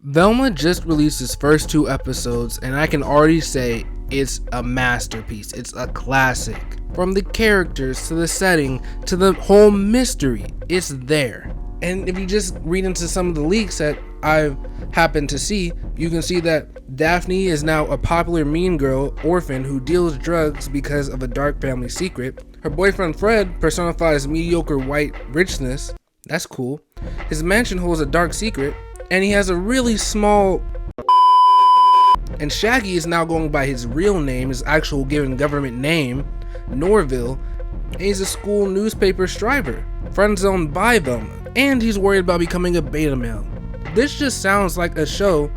Velma just released its first 2 episodes, and I can already say it's a masterpiece. It's a classic. From the characters to the setting to the whole mystery, it's there. And if you just read into some of the leaks that I've happened to see, you can see that Daphne is now a popular mean girl orphan who deals drugs because of a dark family secret. Her boyfriend Fred personifies mediocre white richness. That's cool. His mansion holds a dark secret, and he has a really small. And Shaggy is now going by his real name, his actual given government name, Norville, and he's a school newspaper striver, friend-zoned by Velma, and he's worried about becoming a beta male. This just sounds like a show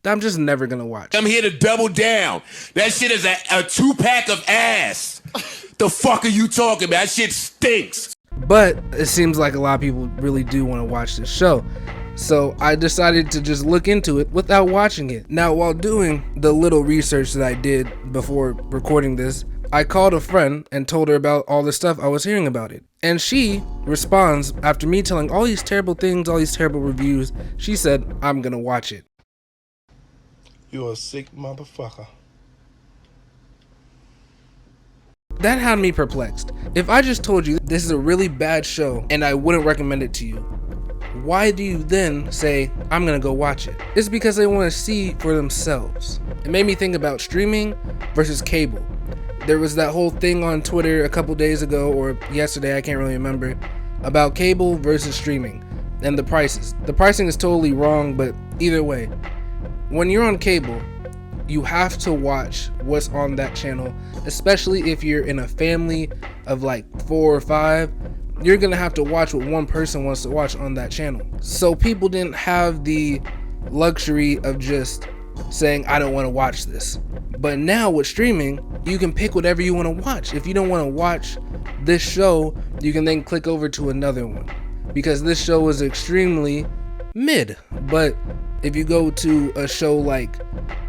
that I'm just never gonna watch. I'm here to double down. That shit is a 2-pack of ass. The fuck are you talking about? That shit stinks. But it seems like a lot of people really do want to watch this show. So I decided to just look into it without watching it. Now, while doing the little research that I did before recording this, I called a friend and told her about all the stuff I was hearing about it. And she responds, after me telling all these terrible things, all these terrible reviews, she said, I'm gonna watch it. You're a sick motherfucker. That had me perplexed. If I just told you this is a really bad show and I wouldn't recommend it to you, why do you then say, I'm gonna go watch it? It's because they want to see for themselves. It made me think about streaming versus cable. There was that whole thing on Twitter a couple days ago, or yesterday, I can't really remember, about cable versus streaming and the prices. The pricing is totally wrong, but either way, when you're on cable, you have to watch what's on that channel, especially if you're in a family of like 4 or 5. You're gonna have to watch what one person wants to watch on that channel. So people didn't have the luxury of just saying, I don't want to watch this. But now with streaming, you can pick whatever you want to watch. If you don't want to watch this show, you can then click over to another one, because this show is extremely mid. But if you go to a show like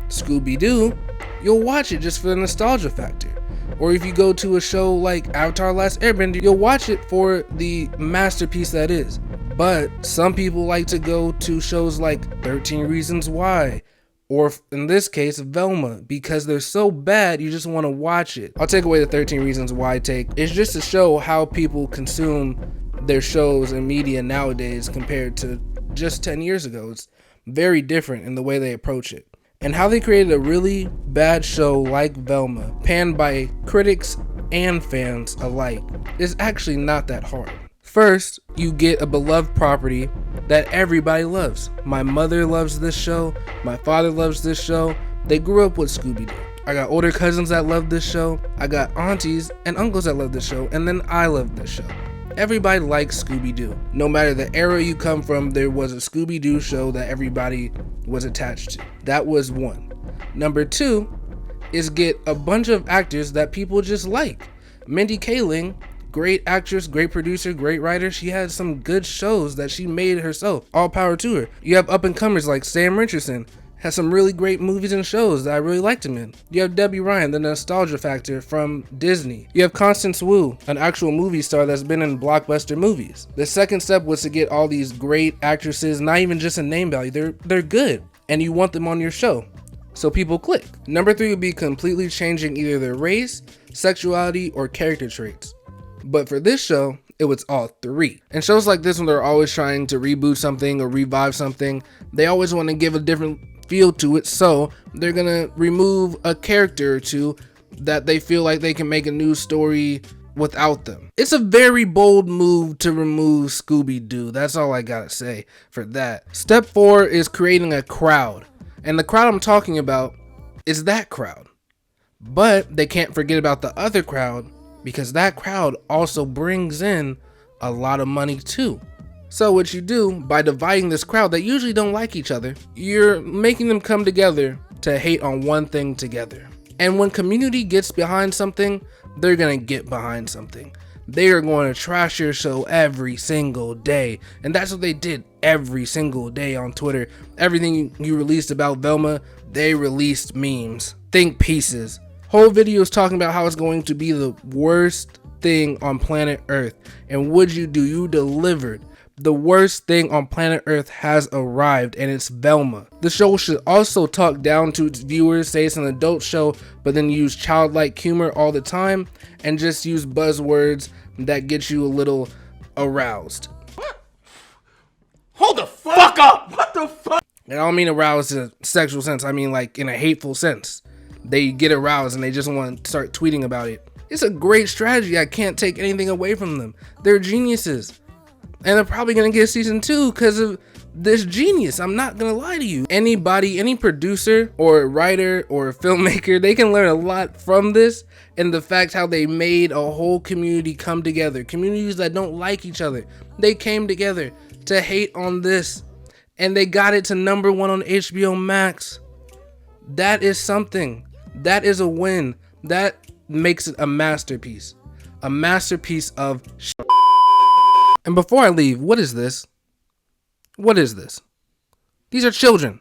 Scooby-Doo, you'll watch it just for the nostalgia factor. Or if you go to a show like Avatar: Last Airbender, you'll watch it for the masterpiece that is. But some people like to go to shows like 13 Reasons Why, or in this case, Velma, because they're so bad you just want to watch it. I'll take away the 13 Reasons Why take. It's just to show how people consume their shows and media nowadays compared to just 10 years ago. It's very different in the way they approach it. And how they created a really bad show like Velma, panned by critics and fans alike, is actually not that hard. First, you get a beloved property that everybody loves. My mother loves this show. My father loves this show. They grew up with Scooby-Doo. I got older cousins that love this show. I got aunties and uncles that love this show. And then I love this show. Everybody likes Scooby-Doo. No matter the era you come from, there was a Scooby-Doo show that everybody was attached to. That was one. Number 2 is get a bunch of actors that people just like. Mindy Kaling, great actress, great producer, great writer. She had some good shows that she made herself. All power to her. You have up-and-comers like Sam Richardson. Has some really great movies and shows that I really liked him in. You have Debbie Ryan, the nostalgia factor from Disney. You have Constance Wu, an actual movie star that's been in blockbuster movies. The second step was to get all these great actresses, not even just a name value, they're good, and you want them on your show, so people click. Number 3 would be completely changing either their race, sexuality, or character traits. But for this show, it was all 3. And shows like this, when they're always trying to reboot something or revive something, they always want to give a different feel to it, so they're gonna remove a character or 2 that they feel like they can make a new story without them. It's a very bold move to remove Scooby-Doo. That's all I gotta say for that. Step 4 is creating a crowd, and the crowd I'm talking about is that crowd. But they can't forget about the other crowd, because that crowd also brings in a lot of money too. So what you do, by dividing this crowd that usually don't like each other, you're making them come together to hate on one thing together. And when community gets behind something, they're gonna get behind something. They are going to trash your show every single day. And that's what they did every single day on Twitter. Everything you released about Velma, they released memes, think pieces. Whole videos talking about how it's going to be the worst thing on planet Earth. And what'd you do? You delivered. The worst thing on planet Earth has arrived, and it's Velma. The show should also talk down to its viewers, say it's an adult show, but then use childlike humor all the time, and just use buzzwords that get you a little aroused. What? Hold the fuck up! What the fuck? And I don't mean aroused in a sexual sense, I mean like in a hateful sense. They get aroused and they just want to start tweeting about it. It's a great strategy. I can't take anything away from them. They're geniuses. And they're probably gonna get season 2 because of this genius. I'm not gonna lie to you. Anybody, any producer or writer or filmmaker, they can learn a lot from this, and the fact how they made a whole community come together. Communities that don't like each other. They came together to hate on this, and they got it to #1 on HBO Max. That is something. That is a win. That makes it a masterpiece. A masterpiece of shit. And before I leave, what is this? What is this? These are children.